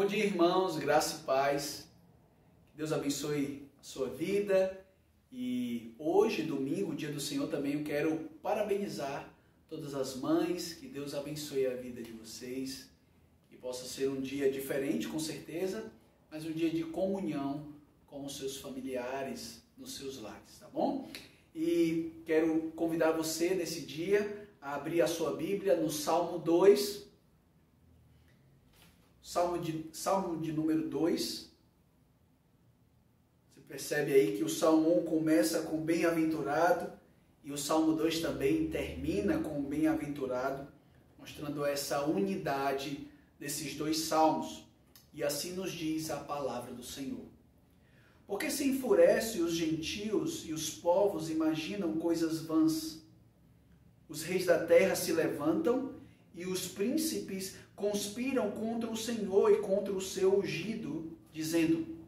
Bom dia, irmãos, graça e paz. Que Deus abençoe a sua vida. E hoje, domingo, dia do Senhor, também eu quero parabenizar todas as mães. Que Deus abençoe a vida de vocês. Que possa ser um dia diferente, com certeza, mas um dia de comunhão com os seus familiares nos seus lares, tá bom? E quero convidar você nesse dia a abrir a sua Bíblia no Salmo 2. Salmo de número 2. Você percebe aí que o Salmo 1 começa com bem-aventurado e o Salmo 2 também termina com bem-aventurado, mostrando essa unidade desses dois salmos. E assim nos diz a palavra do Senhor. Porque se enfurecem os gentios e os povos imaginam coisas vãs. Os reis da terra se levantam e os príncipes conspiram contra o Senhor e contra o seu ungido, dizendo: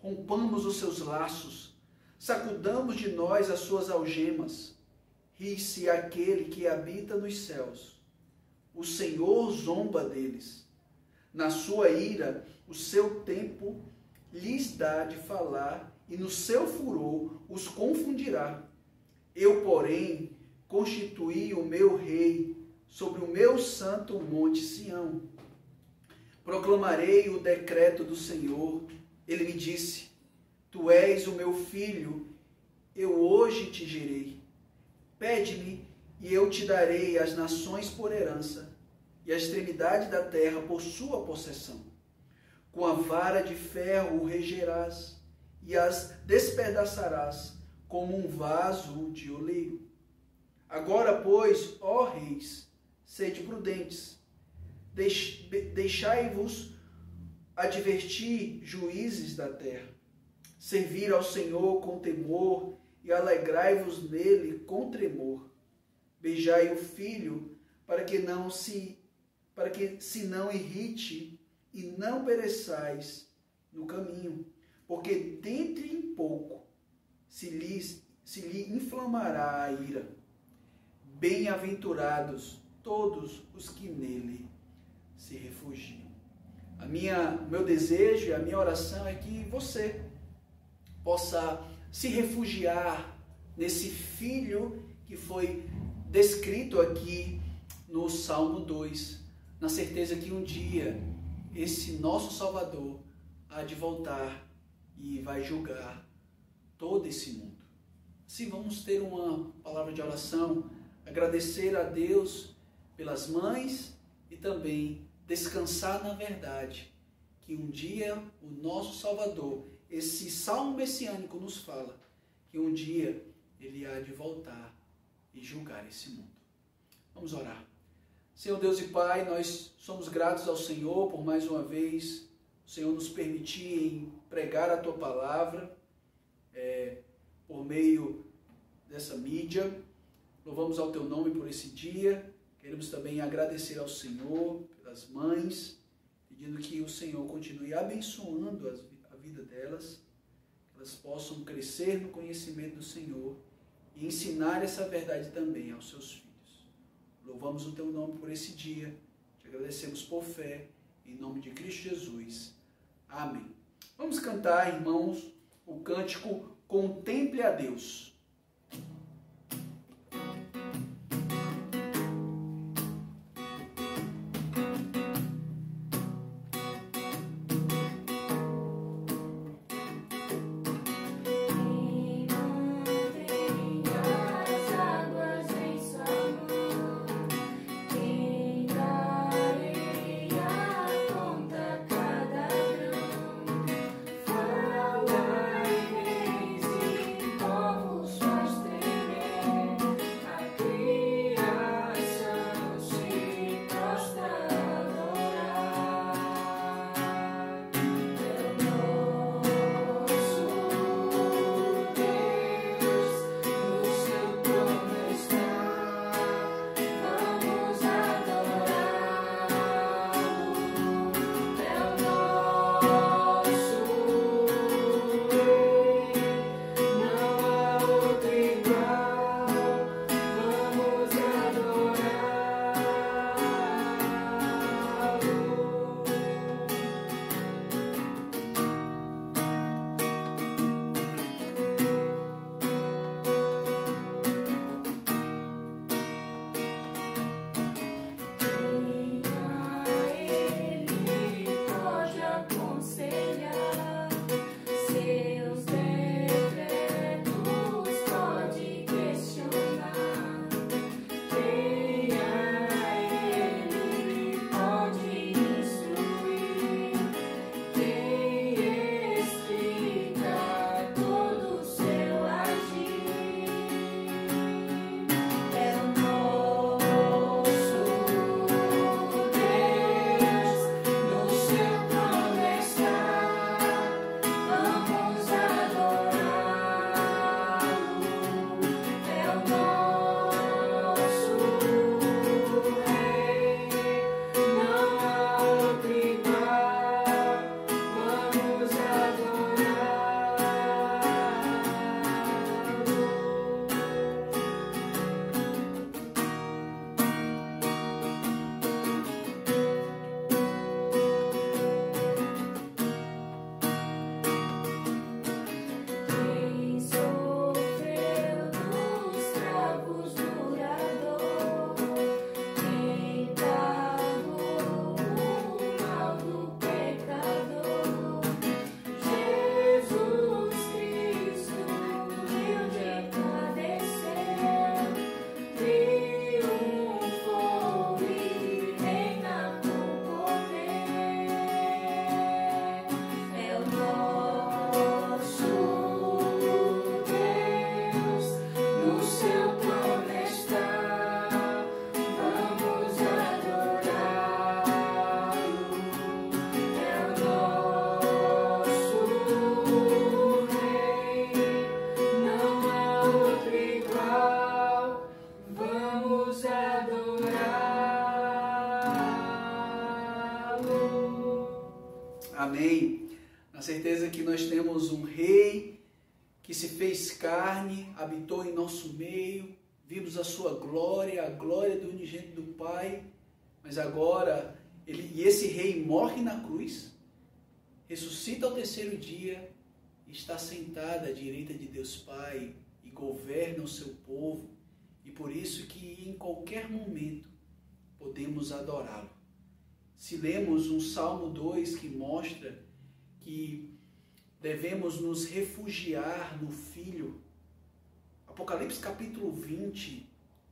rompamos os seus laços, sacudamos de nós as suas algemas. Ri-se aquele que habita nos céus. O Senhor zomba deles. Na sua ira, o seu tempo lhes dá de falar, e no seu furor os confundirá. Eu, porém, constituí o meu rei sobre o meu santo monte Sião. Proclamarei o decreto do Senhor. Ele me disse: tu és o meu filho, eu hoje te gerei. Pede-me, e eu te darei as nações por herança, e a extremidade da terra por sua possessão. Com a vara de ferro o regerás, e as despedaçarás como um vaso de oleiro. Agora, pois, ó reis, sede prudentes, deixai-vos advertir, juízes da terra. Servir ao Senhor com temor e alegrai-vos nele com tremor. Beijai o filho, para que se não irrite e não pereçais no caminho, porque dentro em pouco se lhe inflamará a ira. Bem-aventurados todos os que nele se refugiam. O meu desejo e a minha oração é que você possa se refugiar nesse filho que foi descrito aqui no Salmo 2, na certeza que um dia esse nosso Salvador há de voltar e vai julgar todo esse mundo. Assim, vamos ter uma palavra de oração, agradecer a Deus pelas mães e também descansar na verdade que um dia o nosso Salvador, esse salmo messiânico nos fala que um dia ele há de voltar e julgar esse mundo. Vamos orar. Senhor Deus e Pai, nós somos gratos ao Senhor por mais uma vez o Senhor nos permitir pregar a Tua Palavra por meio dessa mídia. Louvamos ao Teu nome por esse dia. Queremos também agradecer ao Senhor pelas mães, pedindo que o Senhor continue abençoando a vida delas, que elas possam crescer no conhecimento do Senhor e ensinar essa verdade também aos seus filhos. Louvamos o Teu nome por esse dia, te agradecemos por fé, em nome de Cristo Jesus. Amém. Vamos cantar, irmãos, o cântico Contemple a Deus. Fala, reis e povos Amém. Na certeza que nós temos um Rei que se fez carne, habitou em nosso meio, vimos a sua glória, a glória do unigênito do Pai, mas agora esse Rei morre na cruz, ressuscita ao terceiro dia, está sentado à direita de Deus Pai e governa o seu povo, e por isso que em qualquer momento podemos adorá-lo. Se lemos um Salmo 2 que mostra que devemos nos refugiar no Filho, Apocalipse capítulo 20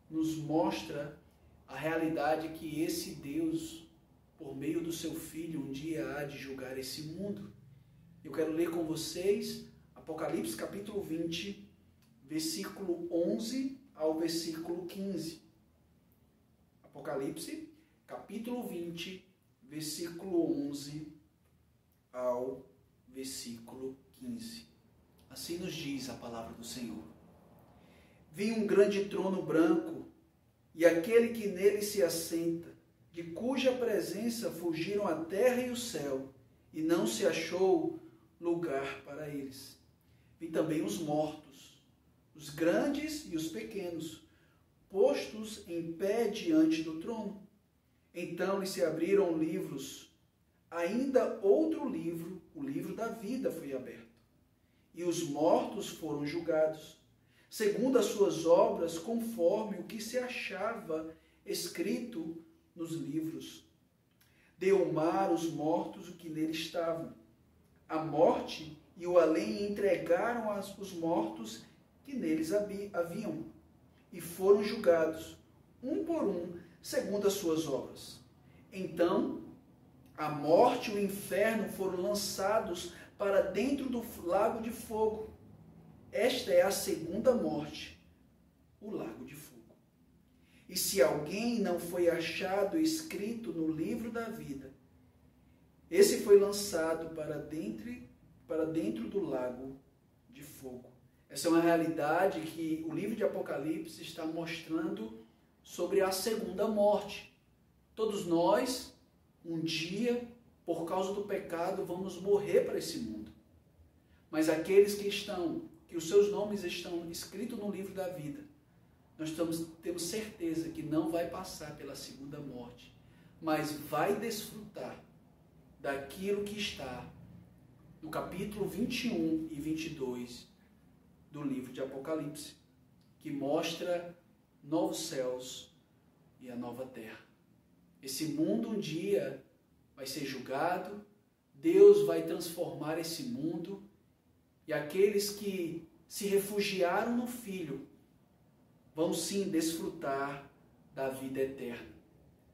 nos mostra a realidade que esse Deus, por meio do seu Filho, um dia há de julgar esse mundo. Eu quero ler com vocês Apocalipse capítulo 20, versículo 11 ao versículo 15. Apocalipse capítulo 20, versículo 11 ao versículo 15. Assim nos diz a palavra do Senhor. Vi um grande trono branco e aquele que nele se assenta, de cuja presença fugiram a terra e o céu, e não se achou lugar para eles. Vi também os mortos, os grandes e os pequenos, postos em pé diante do trono. Então lhe se abriram livros, ainda outro livro, o livro da vida, foi aberto. E os mortos foram julgados, segundo as suas obras, conforme o que se achava escrito nos livros. Deu o mar aos mortos o que nele estavam. A morte e o além entregaram os mortos que neles haviam, e foram julgados, um por um, segundo as suas obras. Então, a morte e o inferno foram lançados para dentro do lago de fogo. Esta é a segunda morte, o lago de fogo. E se alguém não foi achado escrito no livro da vida, esse foi lançado para dentro do lago de fogo. Essa é uma realidade que o livro de Apocalipse está mostrando sobre a segunda morte. Todos nós, um dia, por causa do pecado, vamos morrer para esse mundo. Mas aqueles que os seus nomes estão escritos no livro da vida, nós temos certeza que não vai passar pela segunda morte, mas vai desfrutar daquilo que está no capítulo 21 e 22 do livro de Apocalipse, que mostra novos céus e a nova terra. Esse mundo um dia vai ser julgado, Deus vai transformar esse mundo, e aqueles que se refugiaram no Filho vão sim desfrutar da vida eterna.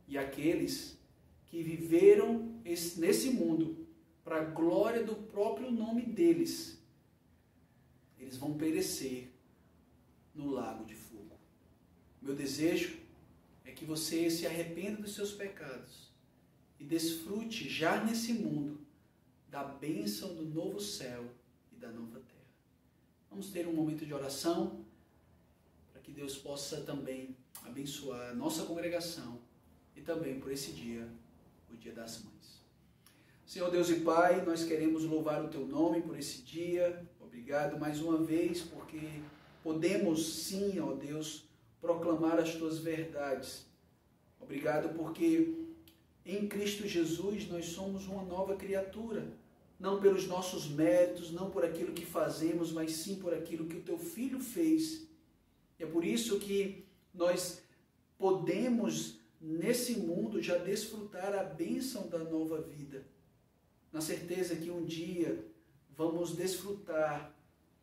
E aqueles que viveram nesse mundo para a glória do próprio nome deles, eles vão perecer no lago de fogo. Meu desejo é que você se arrependa dos seus pecados e desfrute já nesse mundo da bênção do novo céu e da nova terra. Vamos ter um momento de oração para que Deus possa também abençoar a nossa congregação e também por esse dia, o Dia das Mães. Senhor Deus e Pai, nós queremos louvar o Teu nome por esse dia. Obrigado mais uma vez, porque podemos sim, ó Deus, proclamar as Tuas verdades. Obrigado porque em Cristo Jesus nós somos uma nova criatura, não pelos nossos méritos, não por aquilo que fazemos, mas sim por aquilo que o Teu Filho fez. E é por isso que nós podemos, nesse mundo, já desfrutar a bênção da nova vida, na certeza que um dia vamos desfrutar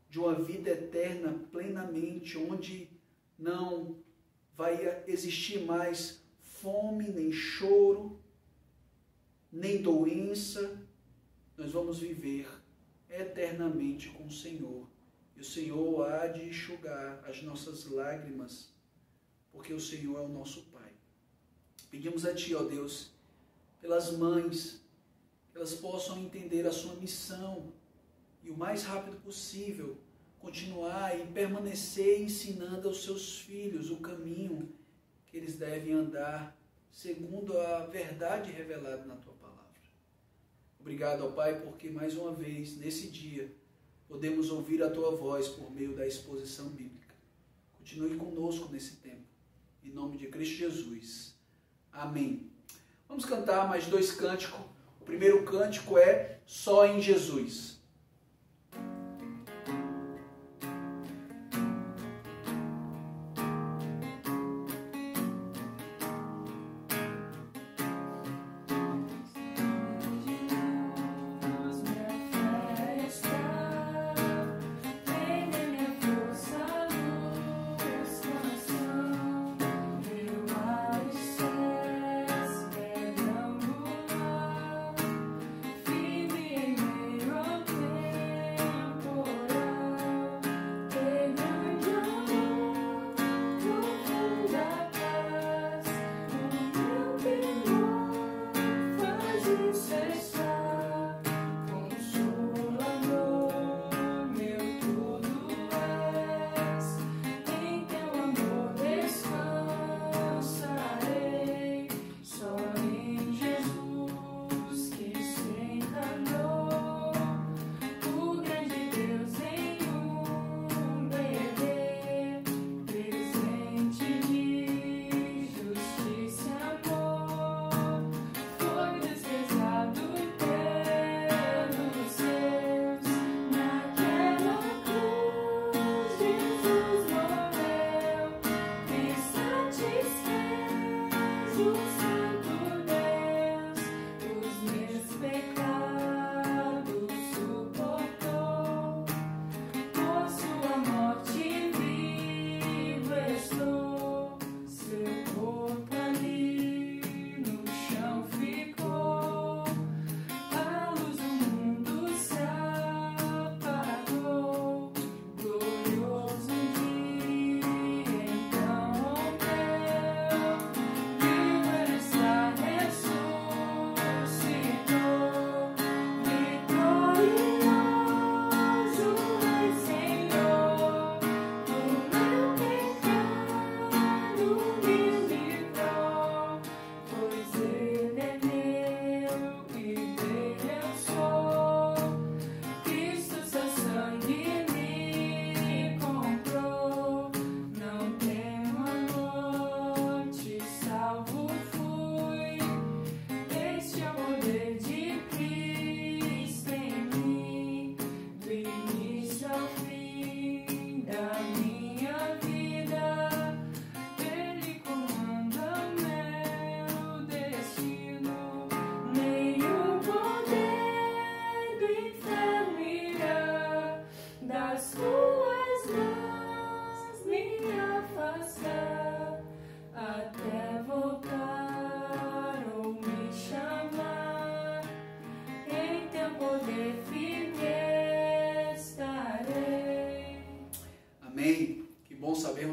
de uma vida eterna plenamente, onde não vai existir mais fome, nem choro, nem doença. Nós vamos viver eternamente com o Senhor. E o Senhor há de enxugar as nossas lágrimas, porque o Senhor é o nosso Pai. Pedimos a Ti, ó Deus, pelas mães, que elas possam entender a sua missão e o mais rápido possível continuar e permanecer ensinando aos seus filhos o caminho que eles devem andar segundo a verdade revelada na Tua palavra. Obrigado, ó Pai, porque mais uma vez, nesse dia, podemos ouvir a Tua voz por meio da exposição bíblica. Continue conosco nesse tempo. Em nome de Cristo Jesus. Amém. Vamos cantar mais 2 cânticos. O primeiro cântico é Só em Jesus.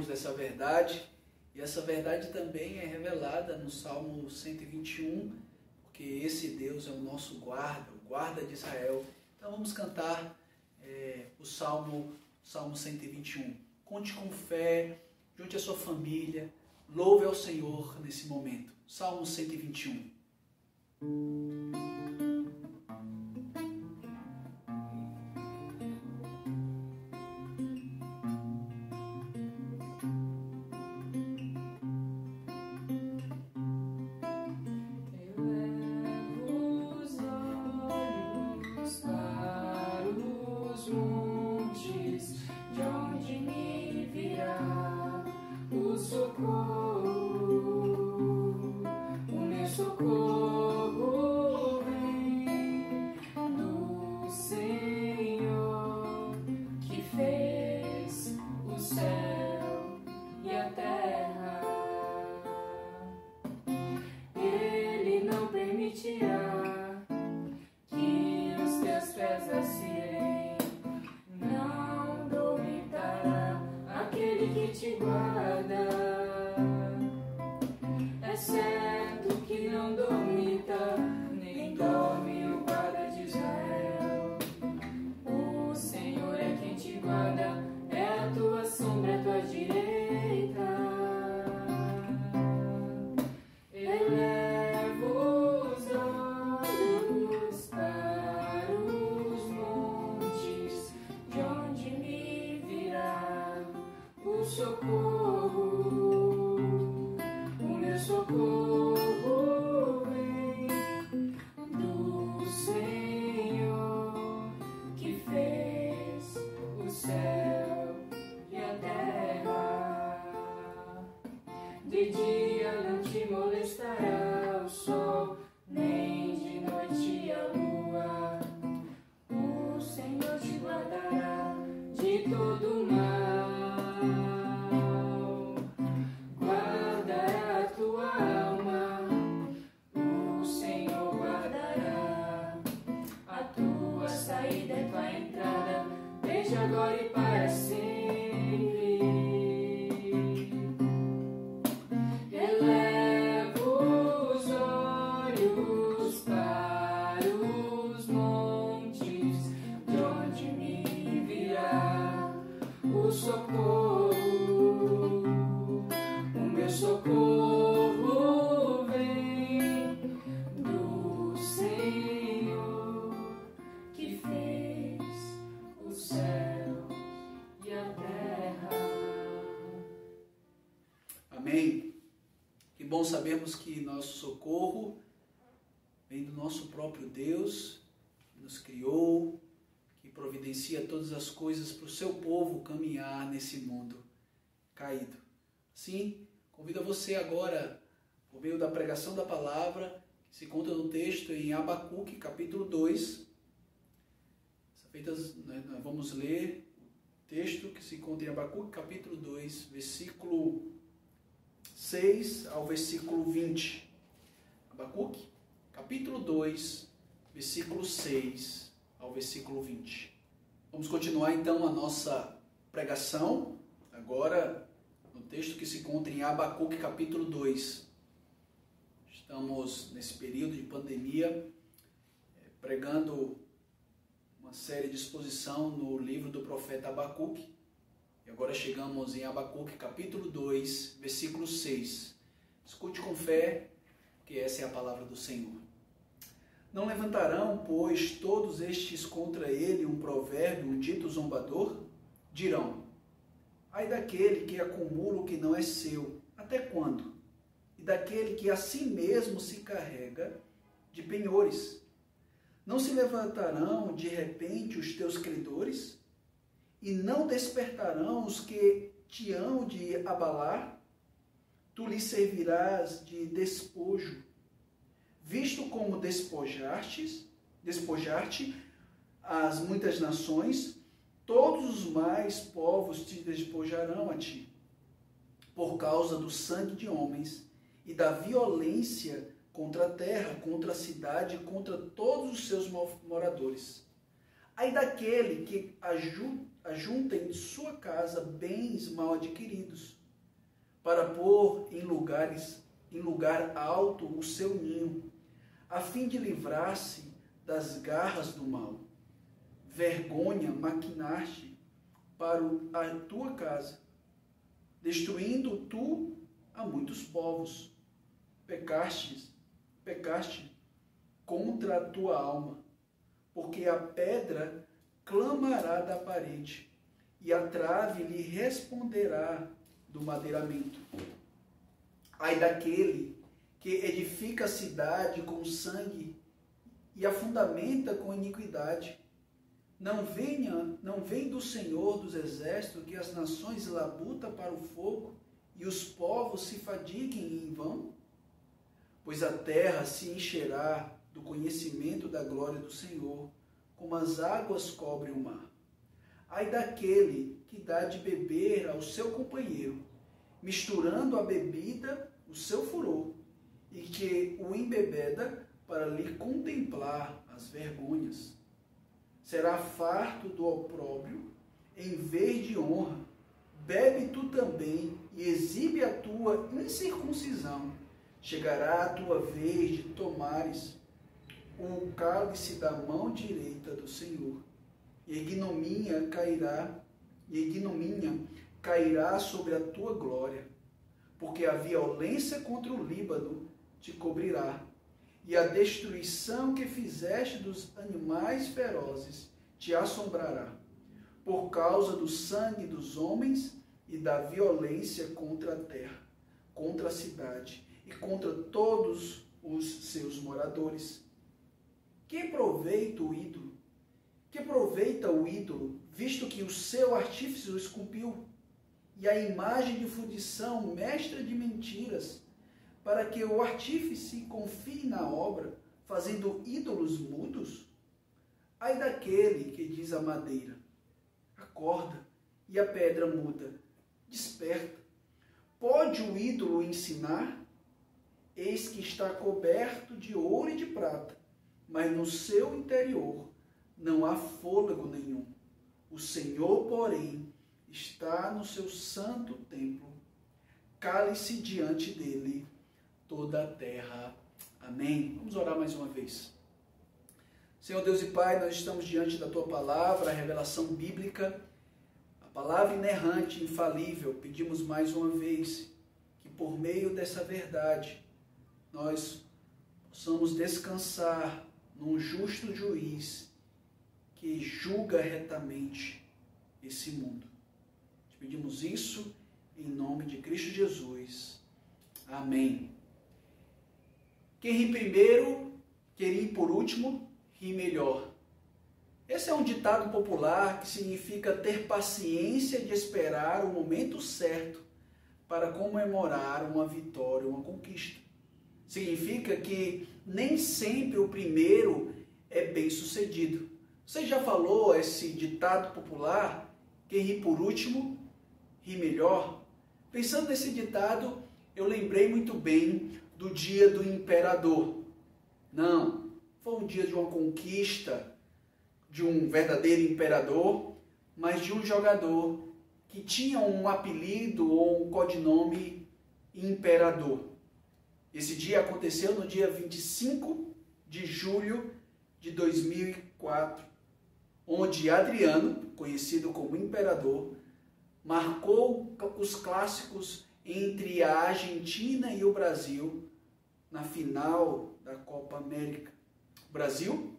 Dessa verdade, e essa verdade também é revelada no Salmo 121, porque esse Deus é o nosso guarda, o guarda de Israel. Então vamos cantar o Salmo 121. Conte com fé, junte a sua família, louve ao Senhor nesse momento. Salmo 121. Elevo os olhos para agora e para sempre. Elevo os olhos para os montes, de onde me virá o socorro. O meu socorro vem do Senhor, que fez o céu e a terra. Amém. Que bom sabermos que nosso socorro vem do nosso próprio Deus, que nos criou, que providencia todas as coisas para o seu povo caminhar nesse mundo caído. Sim, convido você agora, por meio da pregação da palavra, que se conta no texto em Abacuque, capítulo 2. Nós vamos ler o texto que se conta em Abacuque, capítulo 2, versículo 6 ao versículo 20. Abacuque, capítulo 2, versículo 6 ao versículo 20. Vamos continuar então a nossa pregação, agora no texto que se encontra em Abacuque, capítulo 2. Estamos nesse período de pandemia, pregando uma série de exposição no livro do profeta Abacuque. E agora chegamos em Abacuque, capítulo 2, versículo 6. Escute com fé, que essa é a palavra do Senhor. Não levantarão, pois, todos estes contra ele um provérbio, um dito zombador? Dirão: ai daquele que acumula o que não é seu, até quando? E daquele que a si mesmo se carrega de penhores. Não se levantarão de repente os teus credores? E não despertarão os que te hão de abalar? Tu lhes servirás de despojo, visto como despojaste as muitas nações, todos os mais povos te despojarão a ti, por causa do sangue de homens e da violência contra a terra, contra a cidade, contra todos os seus moradores. Ai daquele que ajunta em sua casa bens mal adquiridos, para pôr em lugar alto o seu ninho, a fim de livrar-se das garras do mal. Vergonha maquinaste para a tua casa, destruindo tu a muitos povos. Pecaste contra a tua alma, porque a pedra clamará da parede, e a trave lhe responderá do madeiramento. Ai daquele que edifica a cidade com sangue e a fundamenta com iniquidade. Não vem do Senhor dos exércitos que as nações labutam para o fogo e os povos se fadiguem em vão? Pois a terra se encherá do conhecimento da glória do Senhor, como as águas cobrem o mar. Ai daquele que dá de beber ao seu companheiro, misturando a bebida o seu furor, e que o embebeda para lhe contemplar as vergonhas. Será farto do opróbrio, em vez de honra. Bebe tu também e exibe a tua incircuncisão. Chegará a tua vez de tomares o cálice da mão direita do Senhor, e ignomínia cairá sobre a tua glória, porque a violência contra o Líbano te cobrirá, e a destruição que fizeste dos animais ferozes te assombrará, por causa do sangue dos homens e da violência contra a terra, contra a cidade e contra todos os seus moradores. Que proveita o ídolo? Que proveita o ídolo, visto que o seu artífice o esculpiu, e a imagem de fundição, mestra de mentiras, para que o artífice confie na obra, fazendo ídolos mudos? Ai daquele que diz à madeira: acorda, e a pedra muda: desperta. Pode o ídolo ensinar? Eis que está coberto de ouro e de prata, mas no seu interior não há fôlego nenhum. O Senhor, porém, está no seu santo templo. Cale-se diante dele toda a terra. Amém. Vamos orar mais uma vez. Senhor Deus e Pai, nós estamos diante da Tua palavra, a revelação bíblica, a palavra inerrante, infalível. Pedimos mais uma vez que por meio dessa verdade nós possamos descansar num justo juiz que julga retamente esse mundo. Te pedimos isso em nome de Cristo Jesus. Amém. Quem ri primeiro, quem ri por último, ri melhor. Esse é um ditado popular que significa ter paciência de esperar o momento certo para comemorar uma vitória, uma conquista. Significa que nem sempre o primeiro é bem sucedido. Você já falou esse ditado popular? Quem ri por último, ri melhor? Pensando nesse ditado, eu lembrei muito bem do dia do imperador. Não, foi um dia de uma conquista, de um verdadeiro imperador, mas de um jogador que tinha um apelido ou um codinome imperador. Esse dia aconteceu no dia 25 de julho de 2004, onde Adriano, conhecido como imperador, marcou os clássicos entre a Argentina e o Brasil na final da Copa América. O Brasil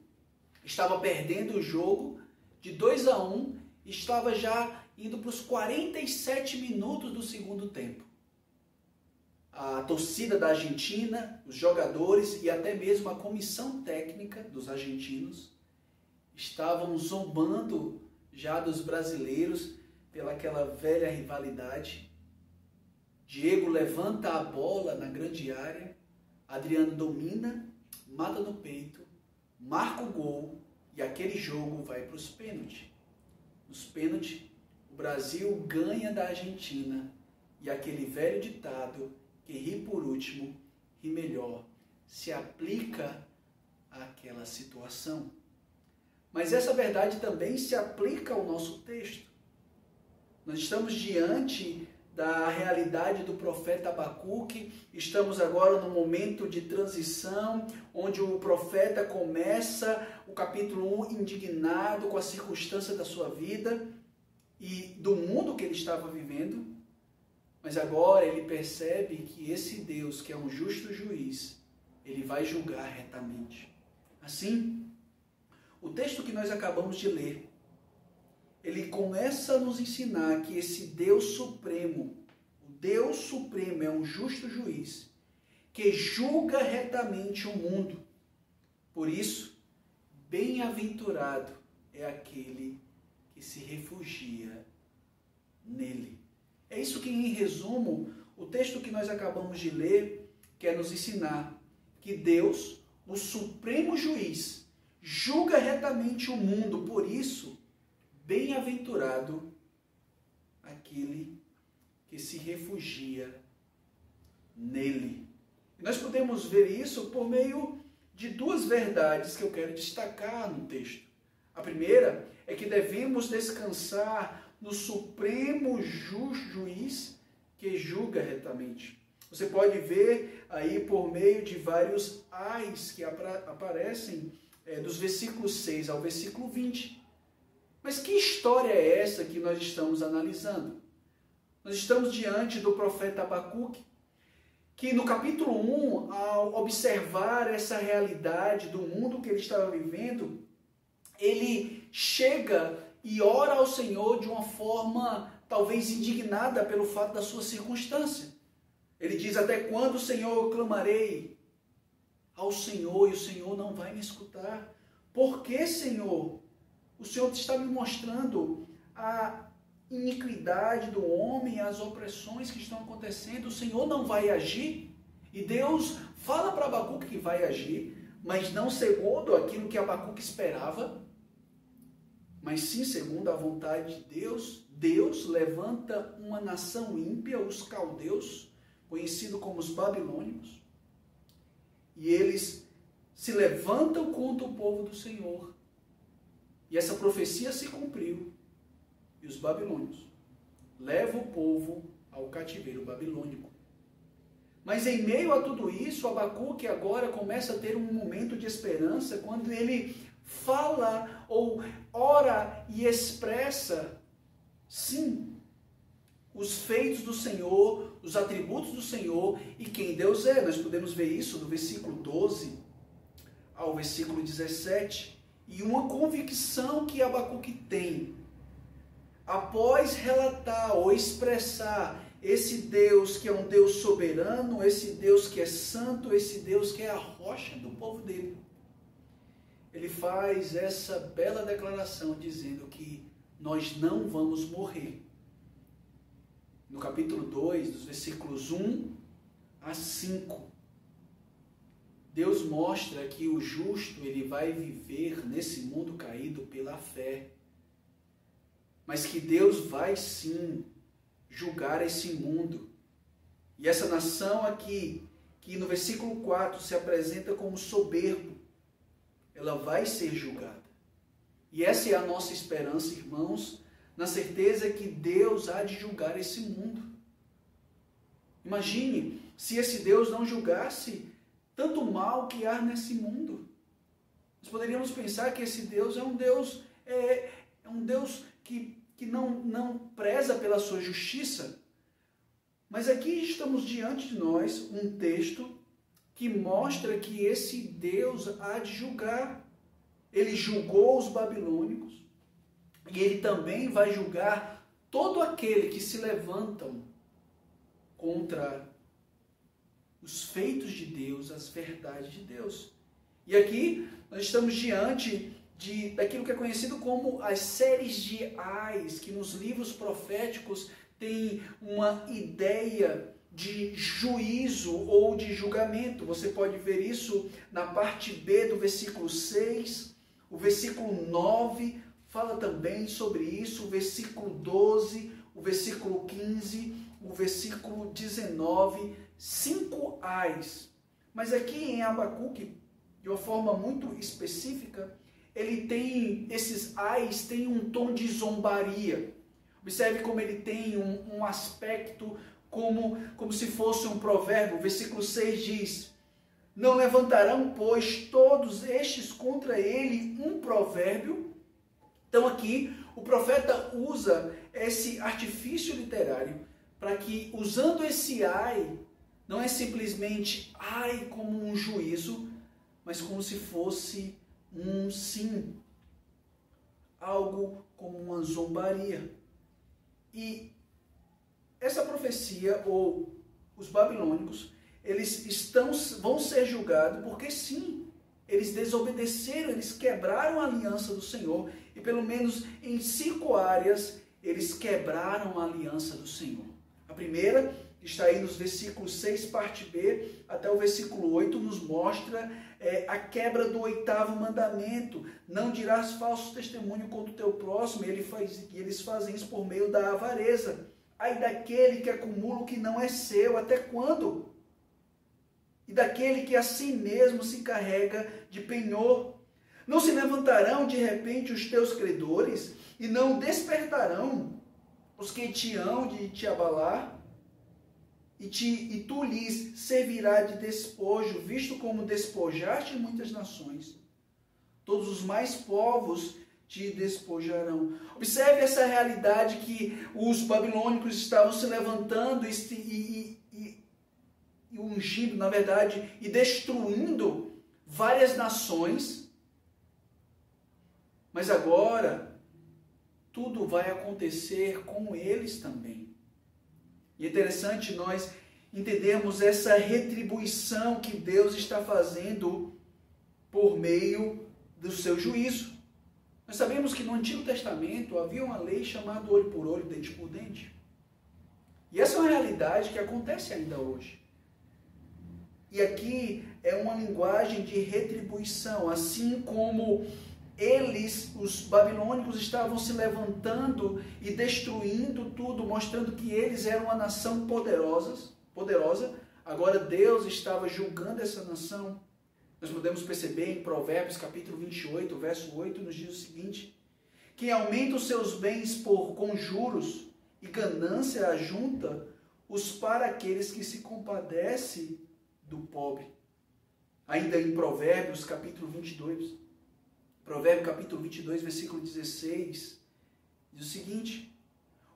estava perdendo o jogo de 2-1, estava já indo para os 47 minutos do segundo tempo. A torcida da Argentina, os jogadores e até mesmo a comissão técnica dos argentinos estavam zombando já dos brasileiros pelaquela velha rivalidade. Diego levanta a bola na grande área, Adriano domina, mata no peito, marca o gol e aquele jogo vai para os pênaltis. Nos pênaltis, o Brasil ganha da Argentina e aquele velho ditado, que ri por último, ri melhor, se aplica àquela situação. Mas essa verdade também se aplica ao nosso texto. Nós estamos diante da realidade do profeta Abacuque, estamos agora no momento de transição, onde o profeta começa o capítulo 1 indignado com a circunstância da sua vida e do mundo que ele estava vivendo, mas agora ele percebe que esse Deus, que é um justo juiz, ele vai julgar retamente. Assim, o texto que nós acabamos de ler, ele começa a nos ensinar que esse Deus Supremo, o Deus Supremo é um justo juiz, que julga retamente o mundo. Por isso, bem-aventurado é aquele que se refugia nele. É isso que, em resumo, o texto que nós acabamos de ler quer nos ensinar, que Deus, o Supremo Juiz, julga retamente o mundo. Por isso, bem-aventurado aquele que se refugia nele. E nós podemos ver isso por meio de duas verdades que eu quero destacar no texto. A primeira é que devemos descansar no Supremo Juiz que julga retamente. Você pode ver aí por meio de vários ais que aparecem dos versículos 6 ao versículo 20. Mas que história é essa que nós estamos analisando? Nós estamos diante do profeta Abacuque, que no capítulo 1, ao observar essa realidade do mundo que ele estava vivendo, ele chega e ora ao Senhor de uma forma talvez indignada pelo fato da sua circunstância. Ele diz: até quando, Senhor, eu clamarei ao Senhor e o Senhor não vai me escutar? Por que, Senhor? O Senhor está me mostrando a iniquidade do homem, as opressões que estão acontecendo. O Senhor não vai agir? E Deus fala para Abacuque que vai agir, mas não segundo aquilo que Abacuque esperava, mas sim segundo a vontade de Deus. Deus levanta uma nação ímpia, os caldeus, conhecidos como os babilônicos, e eles se levantam contra o povo do Senhor. E essa profecia se cumpriu. e os babilônios. Leva o povo ao cativeiro babilônico. Mas em meio a tudo isso, Abacuque agora começa a ter um momento de esperança quando ele fala ou ora e expressa, sim, os feitos do Senhor, os atributos do Senhor e quem Deus é. Nós podemos ver isso do versículo 12 ao versículo 17. E uma convicção que Abacuque tem, após relatar ou expressar esse Deus que é um Deus soberano, esse Deus que é santo, esse Deus que é a rocha do povo dele, ele faz essa bela declaração dizendo que nós não vamos morrer. No capítulo 2, dos versículos 1 a 5, Deus mostra que o justo ele vai viver nesse mundo caído pela fé, mas que Deus vai sim julgar esse mundo. E essa nação aqui, que no versículo 4 se apresenta como soberbo, ela vai ser julgada. E essa é a nossa esperança, irmãos, na certeza que Deus há de julgar esse mundo. Imagine se esse Deus não julgasse tanto mal que há nesse mundo. Nós poderíamos pensar que esse Deus é um Deus que não preza pela sua justiça. Mas aqui estamos diante de nós um texto que mostra que esse Deus há de julgar. Ele julgou os babilônicos e ele também vai julgar todo aquele que se levantam contra os feitos de Deus, as verdades de Deus. E aqui nós estamos diante daquilo que é conhecido como as séries de ais, que nos livros proféticos tem uma ideia de juízo ou de julgamento. Você pode ver isso na parte B do versículo 6, o versículo 9 fala também sobre isso, o versículo 12, o versículo 15, o versículo 19, 5 ais. Mas aqui em Abacuque, de uma forma muito específica, ele tem, esses ais têm um tom de zombaria. Observe como ele tem um aspecto como se fosse um provérbio. O versículo 6 diz: não levantarão, pois, todos estes contra ele um provérbio. Então aqui o profeta usa esse artifício literário para que, usando esse ai, não é simplesmente ai como um juízo, mas como se fosse um sim, algo como uma zombaria. E essa profecia, ou os babilônicos, eles vão ser julgados porque sim, eles desobedeceram, eles quebraram a aliança do Senhor, e pelo menos em 5 áreas eles quebraram a aliança do Senhor. A primeira, que está aí nos versículos 6, parte B, até o versículo 8, nos mostra a quebra do 8º mandamento: não dirás falso testemunho contra o teu próximo, e eles fazem isso por meio da avareza. Ai daquele que acumula o que não é seu, até quando? E daquele que a si mesmo se carrega de penhor. Não se levantarão de repente os teus credores, e não despertarão os que te hão de te abalar? E tu lhes servirá de despojo, visto como despojaste muitas nações. Todos os mais povos te despojarão. Observe essa realidade que os babilônicos estavam se levantando e ungindo, na verdade, e destruindo várias nações. Mas agora, tudo vai acontecer com eles também. E é interessante nós entendermos essa retribuição que Deus está fazendo por meio do seu juízo. Nós sabemos que no Antigo Testamento havia uma lei chamada olho por olho, dente por dente. E essa é uma realidade que acontece ainda hoje. E aqui é uma linguagem de retribuição, assim como eles, os babilônicos, estavam se levantando e destruindo tudo, mostrando que eles eram uma nação poderosa. Agora Deus estava julgando essa nação. Nós podemos perceber em Provérbios capítulo 28, verso 8, nos diz o seguinte: quem aumenta os seus bens por conjuros e ganância ajunta os para aqueles que se compadece do pobre. Ainda em Provérbios, capítulo 22, versículo 16, diz o seguinte: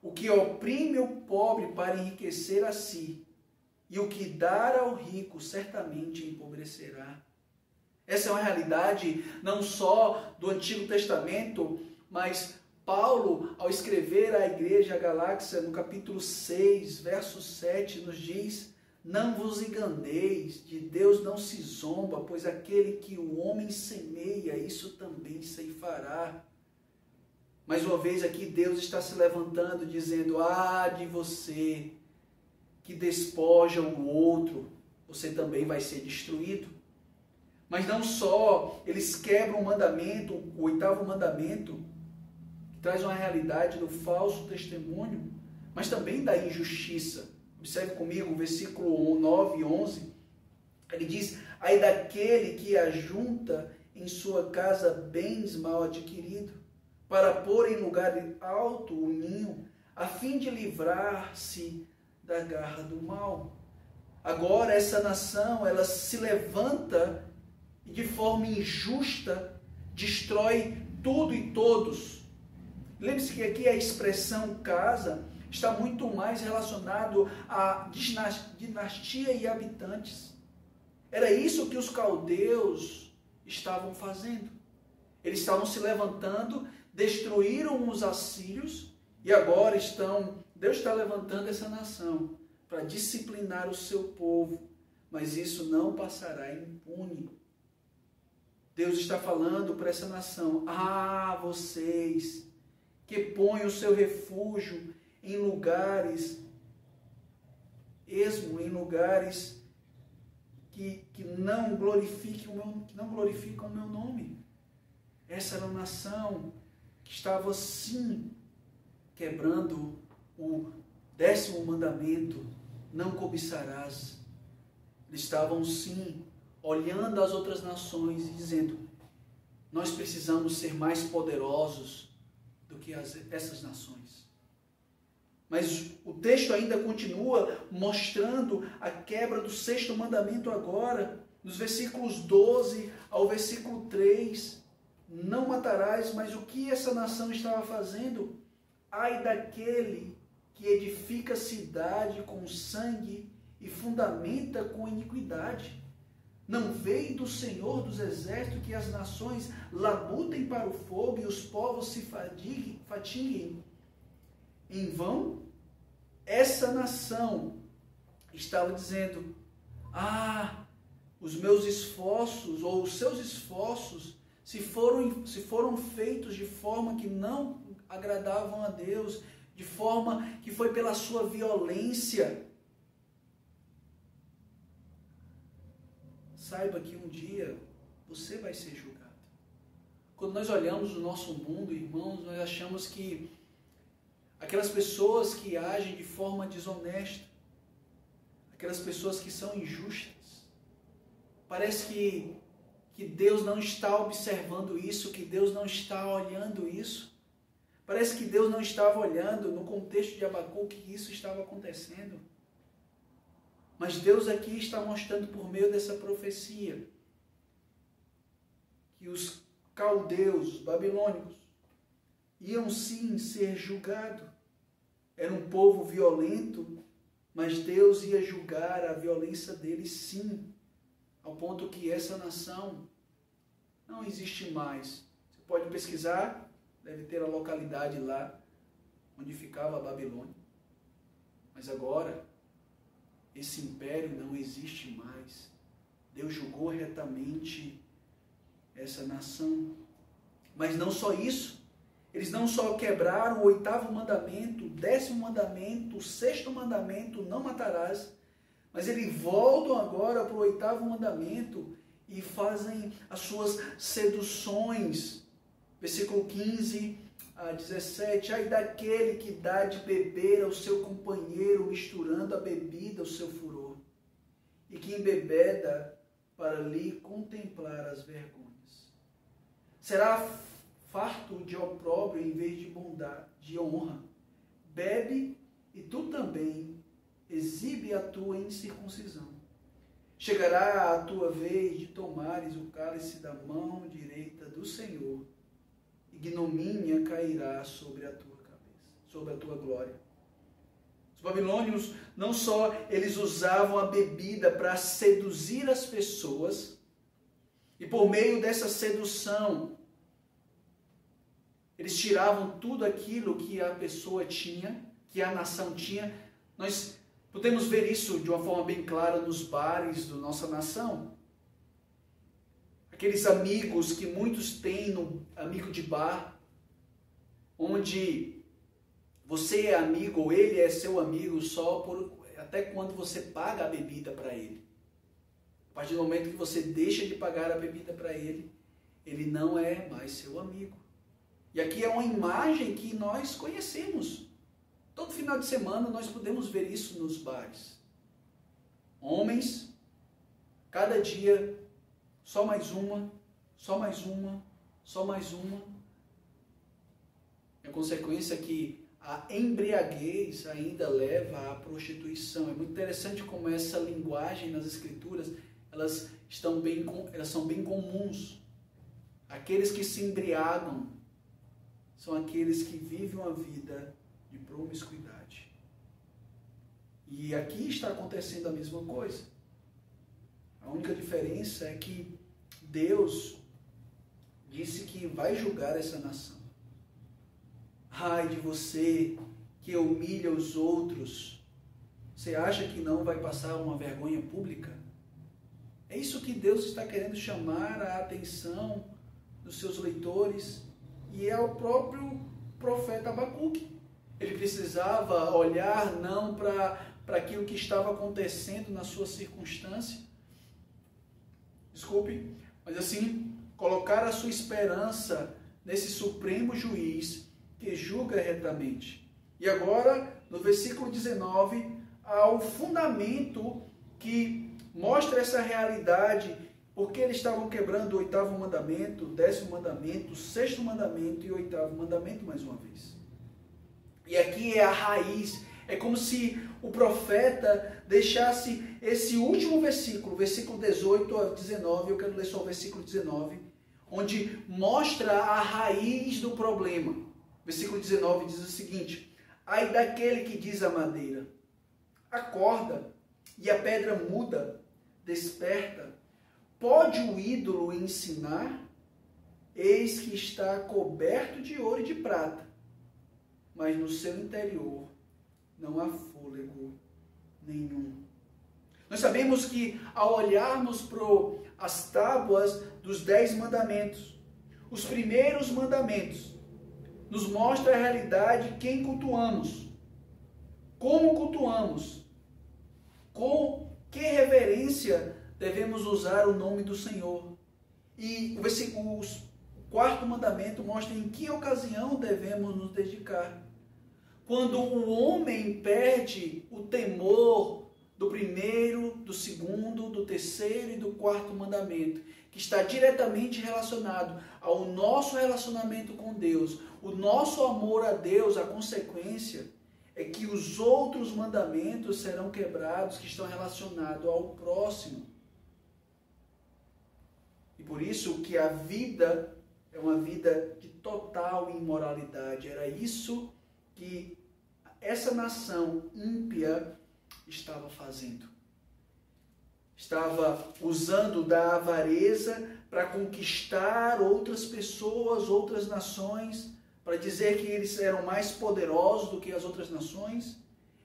o que oprime o pobre para enriquecer a si, e o que dar ao rico certamente empobrecerá. Essa é uma realidade não só do Antigo Testamento, mas Paulo, ao escrever à igreja Galáxia, no capítulo 6, verso 7, nos diz: não vos enganeis, de Deus não se zomba, pois aquele que o homem semeia, isso também ceifará. Mais uma vez aqui Deus está se levantando, dizendo: ah, de você que despoja o outro, você também vai ser destruído. Mas não só eles quebram o mandamento, o 8º mandamento, que traz uma realidade do falso testemunho, mas também da injustiça. Observe comigo o versículo 9 e 11. Ele diz: ai daquele que ajunta em sua casa bens mal adquiridos, para pôr em lugar alto o ninho, a fim de livrar-se da garra do mal. Agora essa nação, ela se levanta e de forma injusta destrói tudo e todos. Lembre-se que aqui a expressão casa está muito mais relacionado à dinastia e habitantes. Era isso que os caldeus estavam fazendo. Eles estavam se levantando, destruíram os assírios e agora Deus está levantando essa nação para disciplinar o seu povo, mas isso não passará impune. Deus está falando para essa nação: ah, vocês que põem o seu refúgio em lugares esmo, em lugares que não glorificam o meu nome. Essa era a nação que estava sim quebrando o 10º mandamento: não cobiçarás. Eles estavam sim olhando as outras nações e dizendo: nós precisamos ser mais poderosos do que essas nações. Mas o texto ainda continua mostrando a quebra do 6º mandamento agora, nos versículos 12 ao versículo 3. Não matarás, mas o que essa nação estava fazendo? Ai daquele que edifica a cidade com sangue e fundamenta com iniquidade. Não veio do Senhor dos exércitos que as nações labutem para o fogo e os povos se fatiguem em vão? Essa nação estava dizendo: ah, os meus esforços, ou os seus esforços, se foram feitos de forma que não agradavam a Deus, de forma que foi pela sua violência. Saiba que um dia você vai ser julgado. Quando nós olhamos o nosso mundo, irmãos, nós achamos que aquelas pessoas que agem de forma desonesta, aquelas pessoas que são injustas, parece que Deus não está observando isso, que Deus não está olhando isso. Parece que Deus não estava olhando no contexto de Abacuque que isso estava acontecendo. Mas Deus aqui está mostrando por meio dessa profecia que os caldeus, os babilônicos, iam sim ser julgados. Era um povo violento, mas Deus ia julgar a violência deles sim, ao ponto que essa nação não existe mais. Você pode pesquisar, deve ter a localidade lá onde ficava a Babilônia. Mas agora, esse império não existe mais. Deus julgou retamente essa nação. Mas não só isso. Eles não só quebraram o 8º mandamento, o 10º mandamento, o 6º mandamento, não matarás, mas eles voltam agora para o 8º mandamento e fazem as suas seduções. Versículo 15 a 17, ai daquele que dá de beber ao seu companheiro, misturando a bebida ao seu furor, e que embebeda para lhe contemplar as vergonhas. Será farto de opróbrio em vez de bondade, de honra. Bebe e tu também exibe a tua incircuncisão. Chegará a tua vez de tomares o cálice da mão direita do Senhor. Ignomínia cairá sobre a tua cabeça, sobre a tua glória. Os babilônios, não só eles usavam a bebida para seduzir as pessoas, e por meio dessa sedução, eles tiravam tudo aquilo que a pessoa tinha, que a nação tinha. Nós podemos ver isso de uma forma bem clara nos bares da nossa nação. Aqueles amigos que muitos têm, no amigo de bar, onde você é amigo ou ele é seu amigo só até quando você paga a bebida para ele. A partir do momento que você deixa de pagar a bebida para ele, ele não é mais seu amigo. E aqui é uma imagem que nós conhecemos. Todo final de semana nós podemos ver isso nos bares. Homens, cada dia, só mais uma, só mais uma, só mais uma. A consequência é que a embriaguez ainda leva à prostituição. É muito interessante como essa linguagem nas Escrituras, elas são bem comuns. Aqueles que se embriagam são aqueles que vivem uma vida de promiscuidade. E aqui está acontecendo a mesma coisa. A única diferença é que Deus disse que vai julgar essa nação. Ai de você que humilha os outros. Você acha que não vai passar uma vergonha pública? É isso que Deus está querendo chamar a atenção dos seus leitores. E é o próprio profeta Abacuque. Ele precisava olhar não para aquilo que estava acontecendo na sua circunstância. Desculpe, mas assim, colocar a sua esperança nesse supremo juiz que julga retamente. E agora, no versículo 19, há o fundamento que mostra essa realidade, porque eles estavam quebrando o 8º mandamento, o 10º mandamento, o 6º mandamento e o 8º mandamento mais uma vez. E aqui é a raiz, é como se o profeta deixasse esse último versículo, versículo 18 a 19, eu quero ler só o versículo 19, onde mostra a raiz do problema. Versículo 19 diz o seguinte: ai daquele que diz à madeira, acorda, e a pedra muda, desperta. Pode o ídolo ensinar? Eis que está coberto de ouro e de prata, mas no seu interior não há fôlego nenhum. Nós sabemos que ao olharmos para as tábuas dos 10 mandamentos, os primeiros mandamentos nos mostra a realidade de quem cultuamos, como cultuamos, com que reverência devemos usar o nome do Senhor. E o 4º mandamento mostra em que ocasião devemos nos dedicar. Quando o homem perde o temor do primeiro, do segundo, do terceiro e do 4º mandamento, que está diretamente relacionado ao nosso relacionamento com Deus, o nosso amor a Deus, a consequência é que os outros mandamentos serão quebrados que estão relacionados ao próximo. E por isso que a vida é uma vida de total imoralidade. Era isso que essa nação ímpia estava fazendo. Estava usando da avareza para conquistar outras pessoas, outras nações, para dizer que eles eram mais poderosos do que as outras nações.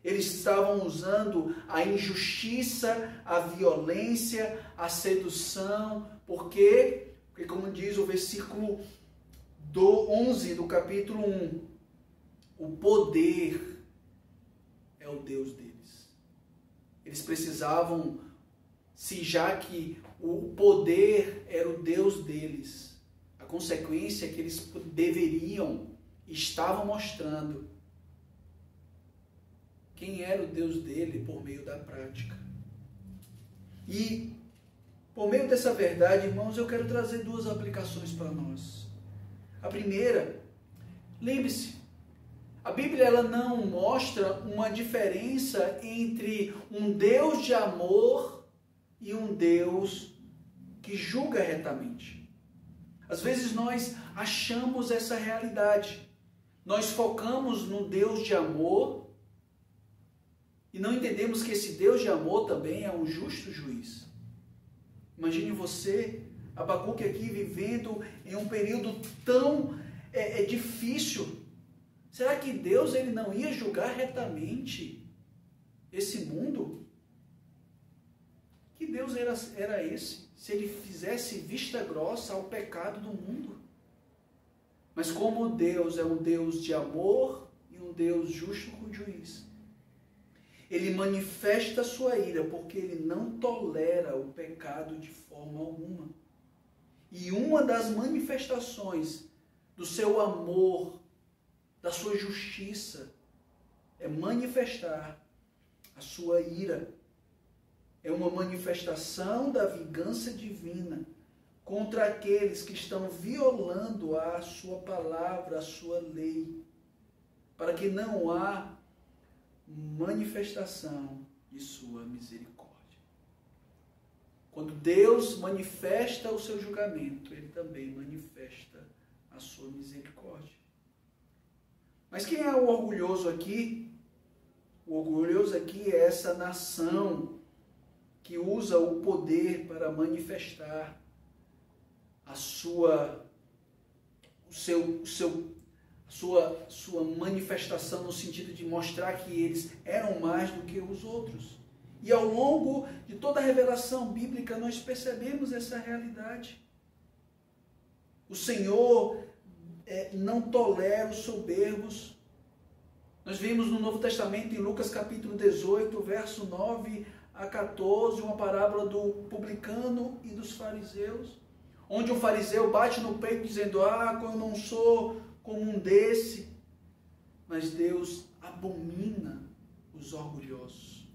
Eles estavam usando a injustiça, a violência, a sedução. Por quê? Porque, como diz o versículo 11 do capítulo 1, o poder é o Deus deles. Eles precisavam, já que o poder era o Deus deles, a consequência é que eles deveriam, estavam mostrando quem era o Deus dele por meio da prática. E por meio dessa verdade, irmãos, eu quero trazer 2 aplicações para nós. A primeira, lembre-se, a Bíblia ela não mostra uma diferença entre um Deus de amor e um Deus que julga retamente. Às vezes nós achamos essa realidade. Nós focamos no Deus de amor e não entendemos que esse Deus de amor também é um justo juiz. Imagine você, Abacuque aqui, vivendo em um período tão difícil. Será que Deus ele não ia julgar retamente esse mundo? Que Deus era esse? Se ele fizesse vista grossa ao pecado do mundo? Mas como Deus é um Deus de amor e um Deus justo juiz, ele manifesta a sua ira porque ele não tolera o pecado de forma alguma. E uma das manifestações do seu amor, da sua justiça, é manifestar a sua ira. É uma manifestação da vingança divina contra aqueles que estão violando a sua palavra, a sua lei, para que não há manifestação de sua misericórdia. Quando Deus manifesta o seu julgamento, ele também manifesta a sua misericórdia. Mas quem é o orgulhoso aqui? O orgulhoso aqui é essa nação que usa o poder para manifestar a sua manifestação no sentido de mostrar que eles eram mais do que os outros. E ao longo de toda a revelação bíblica nós percebemos essa realidade. O Senhor não tolera os soberbos. Nós vimos no Novo Testamento, em Lucas capítulo 18, verso 9 a 14, uma parábola do publicano e dos fariseus, onde o fariseu bate no peito dizendo, eu não sou como um desse. Mas Deus abomina os orgulhosos.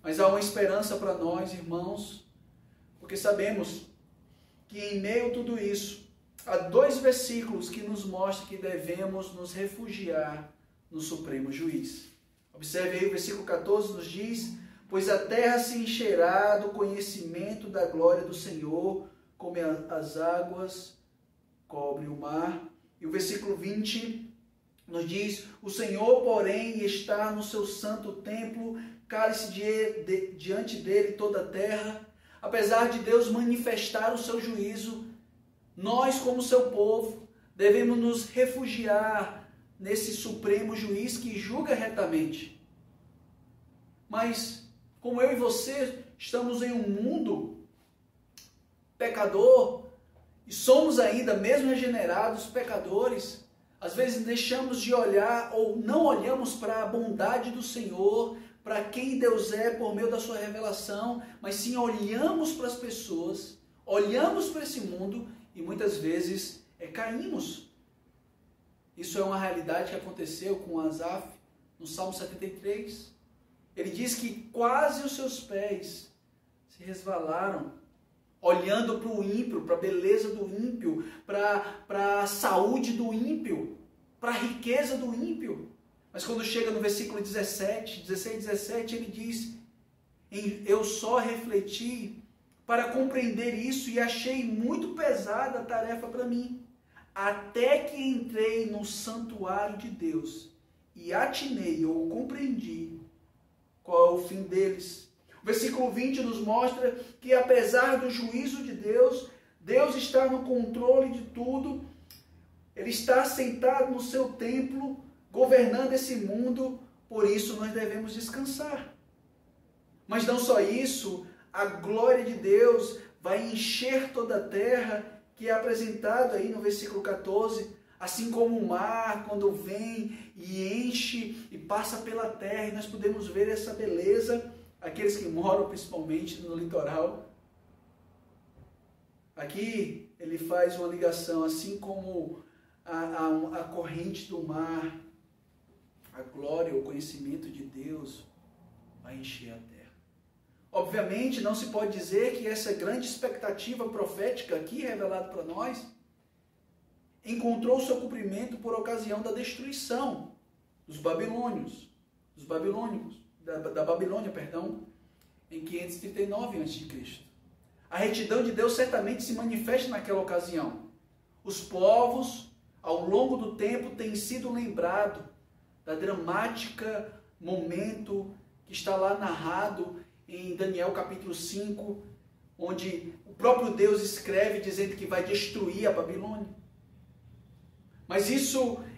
Mas há uma esperança para nós, irmãos, porque sabemos que em meio a tudo isso, há 2 versículos que nos mostram que devemos nos refugiar no Supremo Juiz. Observe aí o versículo 14, nos diz, pois a terra se encherá do conhecimento da glória do Senhor, como as águas cobrem o mar. E o versículo 20 nos diz, o Senhor, porém, está no seu santo templo, cale-se diante dele toda a terra. Apesar de Deus manifestar o seu juízo, nós, como seu povo, devemos nos refugiar nesse supremo juiz que julga retamente. Mas, como eu e você estamos em um mundo pecador, e somos ainda, mesmo regenerados, pecadores, às vezes deixamos de olhar ou não olhamos para a bondade do Senhor, para quem Deus é por meio da sua revelação, mas sim olhamos para as pessoas, olhamos para esse mundo e muitas vezes caímos. Isso é uma realidade que aconteceu com Asaf no Salmo 73. Ele diz que quase os seus pés se resvalaram, olhando para o ímpio, para a beleza do ímpio, para a saúde do ímpio, para a riqueza do ímpio. Mas quando chega no versículo 16 e 17, ele diz, eu só refleti para compreender isso e achei muito pesada a tarefa para mim, até que entrei no santuário de Deus e atinei ou compreendi qual é o fim deles. O versículo 20 nos mostra que apesar do juízo de Deus, Deus está no controle de tudo, Ele está sentado no seu templo, governando esse mundo, por isso nós devemos descansar. Mas não só isso, a glória de Deus vai encher toda a terra, que é apresentado aí no versículo 14, assim como o mar, quando vem e enche e passa pela terra, e nós podemos ver essa beleza, aqueles que moram principalmente no litoral. Aqui ele faz uma ligação, assim como a corrente do mar, a glória, o conhecimento de Deus vai encher a terra. Obviamente, não se pode dizer que essa grande expectativa profética aqui revelada para nós encontrou seu cumprimento por ocasião da destruição dos babilônios, da Babilônia, em 539 a.C. A retidão de Deus certamente se manifesta naquela ocasião. Os povos, ao longo do tempo, têm sido lembrados da dramática momento que está lá narrado em Daniel capítulo 5, onde o próprio Deus escreve dizendo que vai destruir a Babilônia. Mas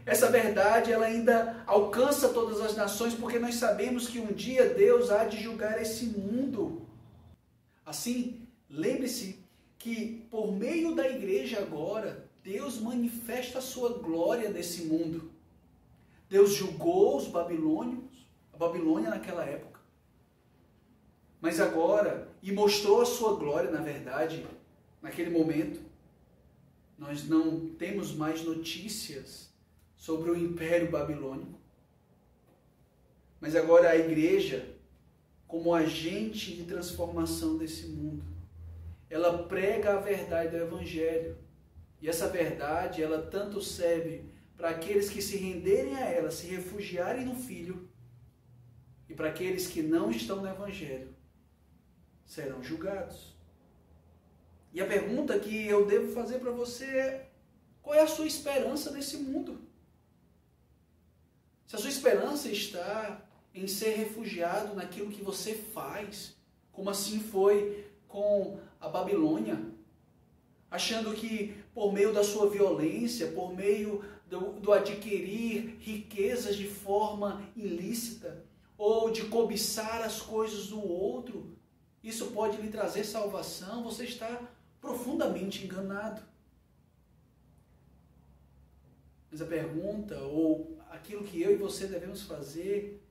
essa verdade, ela ainda alcança todas as nações, porque nós sabemos que um dia Deus há de julgar esse mundo. Assim, lembre-se que por meio da igreja agora, Deus manifesta a sua glória nesse mundo. Deus julgou os babilônios, a Babilônia naquela época. Mas agora, e mostrou a sua glória, na verdade, naquele momento, nós não temos mais notícias sobre o Império Babilônico. Mas agora a igreja, como agente de transformação desse mundo, ela prega a verdade do Evangelho. E essa verdade, ela tanto serve para aqueles que se renderem a ela, se refugiarem no Filho, e para aqueles que não estão no Evangelho, serão julgados. E a pergunta que eu devo fazer para você é: qual é a sua esperança nesse mundo? Se a sua esperança está em ser refugiado naquilo que você faz, como assim foi com a Babilônia, achando que por meio da sua violência, por meio do adquirir riquezas de forma ilícita, ou de cobiçar as coisas do outro, isso pode lhe trazer salvação, você está profundamente enganado. Mas a pergunta, ou aquilo que eu e você devemos fazer,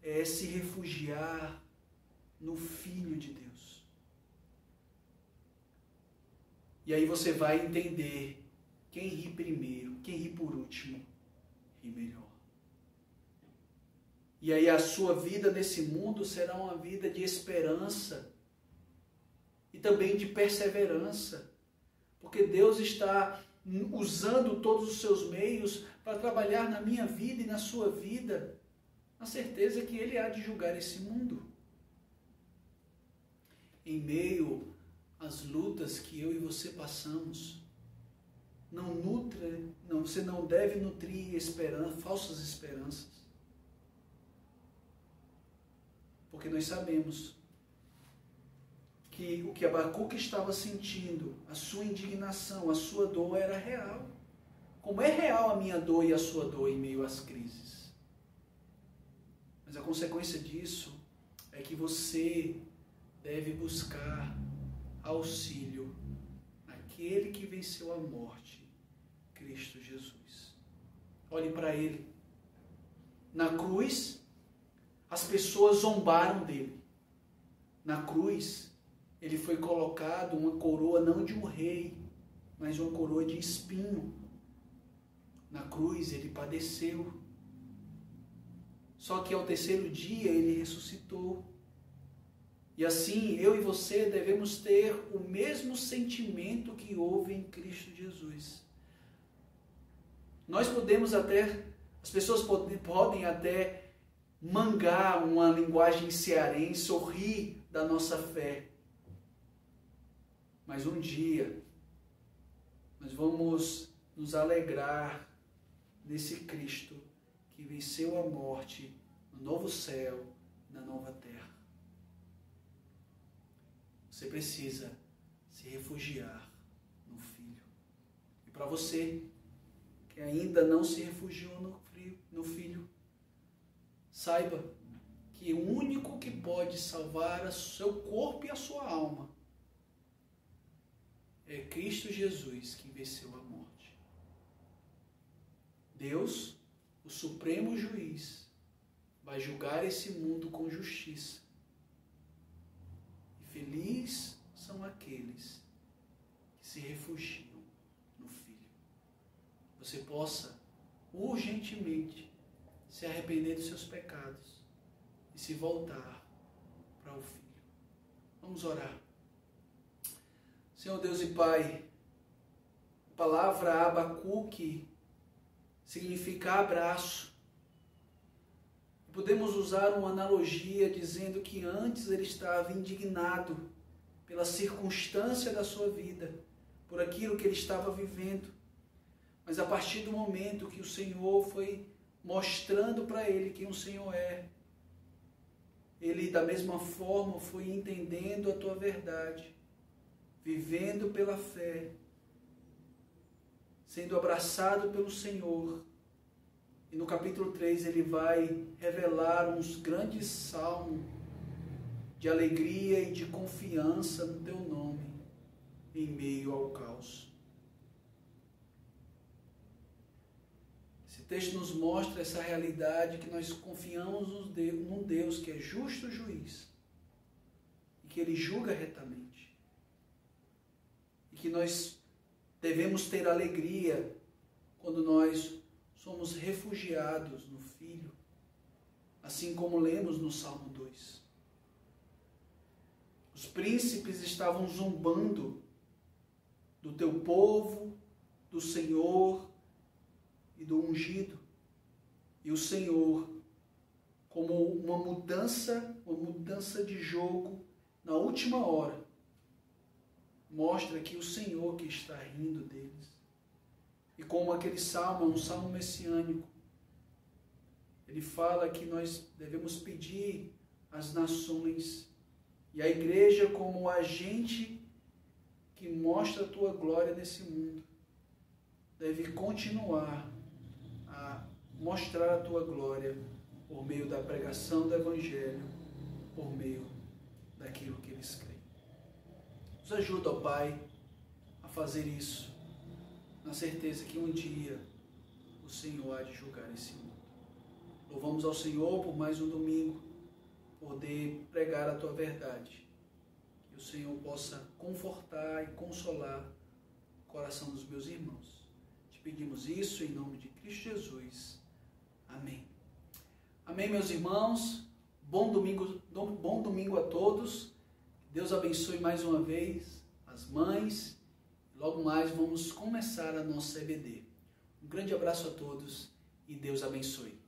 é se refugiar no Filho de Deus. E aí você vai entender: quem ri primeiro, quem ri por último, ri melhor. E aí a sua vida nesse mundo será uma vida de esperança e também de perseverança, porque Deus está usando todos os seus meios para trabalhar na minha vida e na sua vida, na certeza que Ele há de julgar esse mundo. Em meio às lutas que eu e você passamos, você não deve nutrir falsas esperanças. Porque nós sabemos que o que Abacuque estava sentindo, a sua indignação, a sua dor era real. Como é real a minha dor e a sua dor em meio às crises. Mas a consequência disso é que você deve buscar auxílio naquele que venceu a morte, Cristo Jesus. Olhe para Ele. Na cruz, as pessoas zombaram dele. Na cruz, ele foi colocado uma coroa não de um rei, mas uma coroa de espinho. Na cruz, ele padeceu. Só que ao terceiro dia, ele ressuscitou. E assim, eu e você devemos ter o mesmo sentimento que houve em Cristo Jesus. Nós podemos até, as pessoas podem até mangar uma linguagem cearense, ou rir da nossa fé. Mas um dia, nós vamos nos alegrar nesse Cristo que venceu a morte no novo céu, na nova terra. Você precisa se refugiar no Filho. E para você que ainda não se refugiou no Filho, saiba que o único que pode salvar o seu corpo e a sua alma é Cristo Jesus, que venceu a morte. Deus, o supremo juiz, vai julgar esse mundo com justiça. E felizes são aqueles que se refugiam no Filho. Você possa urgentemente se arrepender dos seus pecados e se voltar para o Filho. Vamos orar. Senhor Deus e Pai, palavra Abacuque significa abraço. Podemos usar uma analogia dizendo que antes ele estava indignado pela circunstância da sua vida, por aquilo que ele estava vivendo. Mas a partir do momento que o Senhor foi mostrando para ele quem o Senhor é, ele da mesma forma foi entendendo a tua verdade, vivendo pela fé, sendo abraçado pelo Senhor. E no capítulo 3 ele vai revelar uns grandes salmos de alegria e de confiança no teu nome, em meio ao caos. Esse texto nos mostra essa realidade que nós confiamos num Deus que é justo juiz e que ele julga retamente. E que nós devemos ter alegria quando nós somos refugiados no Filho, assim como lemos no Salmo 2. Os príncipes estavam zombando do teu povo, do Senhor e do ungido. E o Senhor, como uma mudança de jogo na última hora, mostra que o Senhor que está rindo deles. E como aquele salmo é um salmo messiânico, ele fala que nós devemos pedir às nações e a igreja como agente que mostra a tua glória nesse mundo, deve continuar a mostrar a tua glória por meio da pregação do Evangelho, por meio daquilo que eles creem. Nos ajuda, ó Pai, a fazer isso, na certeza que um dia o Senhor há de julgar esse mundo. Louvamos ao Senhor por mais um domingo, poder pregar a tua verdade. Que o Senhor possa confortar e consolar o coração dos meus irmãos. Te pedimos isso em nome de Cristo Jesus. Amém. Amém, meus irmãos. Bom domingo a todos. Deus abençoe mais uma vez as mães. Logo mais vamos começar a nossa EBD. Um grande abraço a todos e Deus abençoe.